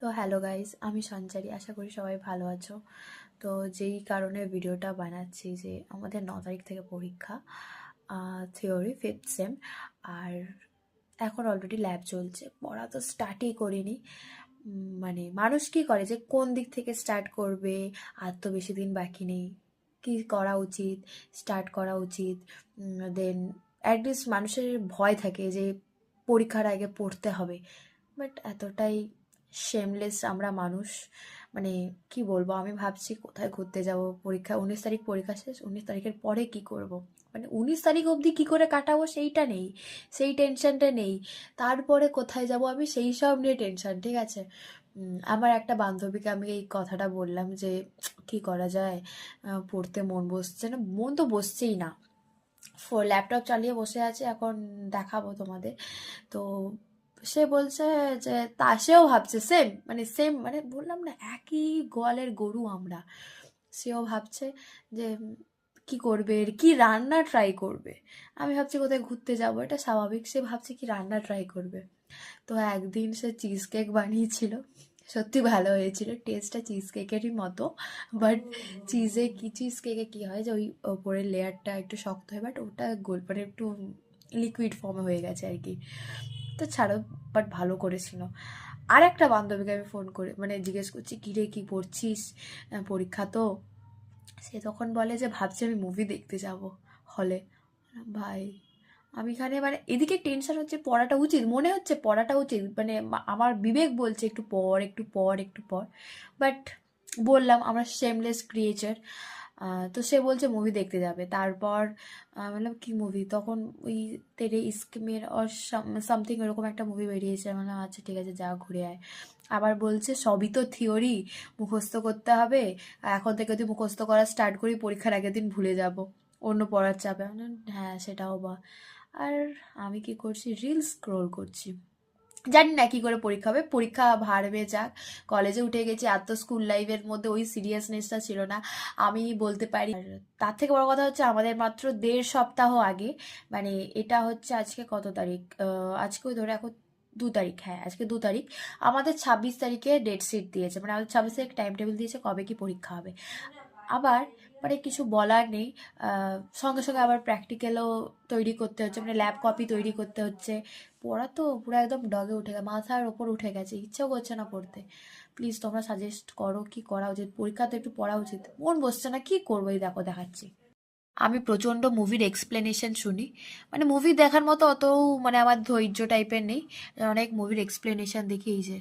তো hello guys, আমি সঞ্চারী। আশা করি সবাই ভালো আছো। তো যেই কারণে ভিডিওটা বানাচ্ছি যে আমাদের 9 তারিখ থেকে পরীক্ষা, থিওরি 5th সেম। আর এখন অলরেডি ল্যাব চলছে, পড়া তো স্টার্টই করিনি। মানে মানুষ কি করে যে কোন দিক থেকে স্টার্ট করবে, আর তো বেশি দিন বাকি নেই, কি করা উচিত, স্টার্ট করা উচিত। দেন অ্যাটলিস্ট মানুষের ভয় থাকে যে পরীক্ষার আগে পড়তে হবে। বাট এতটাই শেমলেস আমরা মানুষ, মানে কি বলবো, আমি ভাবছি কোথায় ঘুরতে যাব। পরীক্ষা 19 তারিখ, পরীক্ষা শেষ। 19 তারিখের পরে কি করব, মানে 19 তারিখ অবধি কি করে কাটাবো সেইটা নেই, সেই টেনশনটা নেই। তারপরে কোথায় যাব আমি সেই সব নিয়ে টেনশন, ঠিক আছে। আমার একটা বান্ধবীকে আমি এই কথাটা বললাম যে কি করা যায়, পড়তে মন বসছে না, মন তো বসছেই না। ল্যাপটপ চালিয়ে বসে আছে, এখন দেখাবো তোমাদের। তো সে বলছে যে সেও ভাবছে সেম, মানে বললাম না, একই গোয়ালের গরু আমরা। সেও ভাবছে যে কি করবে, কি রান্না ট্রাই করবে। আমি ভাবছি কোথায় ঘুরতে যাবো, এটা স্বাভাবিক। সে ভাবছে কি রান্না ট্রাই করবে। তো একদিন সে চিজ কেক বানিয়েছিল, সত্যি ভালো হয়েছিল, টেস্টটা চিজ কেকেরই মতো। বাট চিজ কেকে কি হয় যে ওই ওপরের লেয়ারটা একটু শক্ত হয়, বাট ওটা গোল মানে একটু লিকুইড ফর্মে হয়ে গেছে আর কি। তো ছাড়ো, বাট ভালো করেছিল। আর একটা বান্ধবীকে আমি ফোন করে মানে জিজ্ঞেস করছি, কী রে, কী পড়ছিস, পরীক্ষা তো। সে তখন বলে যে ভাবছি আমি মুভি দেখতে যাব হলে। ভাই, আমি এখানে মানে এদিকে টেনশন হচ্ছে, পড়াটা উচিত, মনে হচ্ছে পড়াটা উচিত, মানে আমার বিবেক বলছে একটু পড়, একটু পড়, একটু পড়। বাট বললাম আমরা শেমলেস ক্রিয়েচার। তো সে বলছে মুভি দেখতে যাবে। তারপর বললাম কি মুভি, তখন ওই তেরে ইস্ক মের আর সামথিং এরকম একটা মুভি বেরিয়েছে। আমি বললাম আচ্ছা ঠিক আছে, যা ঘুরে আয়। আবার বলছে সবই তো থিওরি, মুখস্থ করতে হবে, এখন থেকে যদি মুখস্থ করা স্টার্ট করি পরীক্ষার আগের দিন ভুলে যাব, অন্য পড়ার চাপে। আমি বললাম, হ্যাঁ সেটাও বা। আর আমি কি করছি, রিলস স্ক্রোল করছি। জানি না কি করে পরীক্ষা হবে, পরীক্ষা ভাড়বে যাক। কলেজে উঠে গেছি, আর তো স্কুল লাইফের মধ্যে ওই সিরিয়াসনেসটা ছিল না, আমি বলতে পারি। আর তার থেকে বড় কথা হচ্ছে আমাদের মাত্র 1.5 সপ্তাহ আগে, মানে এটা হচ্ছে আজকে কত তারিখ, আজকে ওই ধরে এখন 2 তারিখ, হ্যাঁ আজকে 2 তারিখ। আমাদের 26 তারিখে ডেট শিট দিয়েছে, মানে আমাদের 26 তারিখ টাইম টেবিল দিয়েছে কবে কি পরীক্ষা হবে। আবার মানে কিছু বলার নেই, সঙ্গে সঙ্গে আবার প্র্যাকটিক্যালও তৈরি করতে হচ্ছে, মানে ল্যাব কপি তৈরি করতে হচ্ছে। পড়া তো পুরো একদম ডগে উঠে গেছে, মাথার ওপর উঠে গেছে, ইচ্ছেও করছে না পড়তে। প্লিজ তোমরা সাজেস্ট করো কি করা উচিত, পরীক্ষা তো একটু পড়া উচিত, মন বসছে না, কি করবো, এই দেখো দেখাচ্ছি। আমি প্রচণ্ড মুভির এক্সপ্লেনেশন শুনি, মানে মুভি দেখার মতো অত মানে আমার ধৈর্য টাইপের নেই। অনেক মুভির এক্সপ্লেনেশন দেখি, এই যে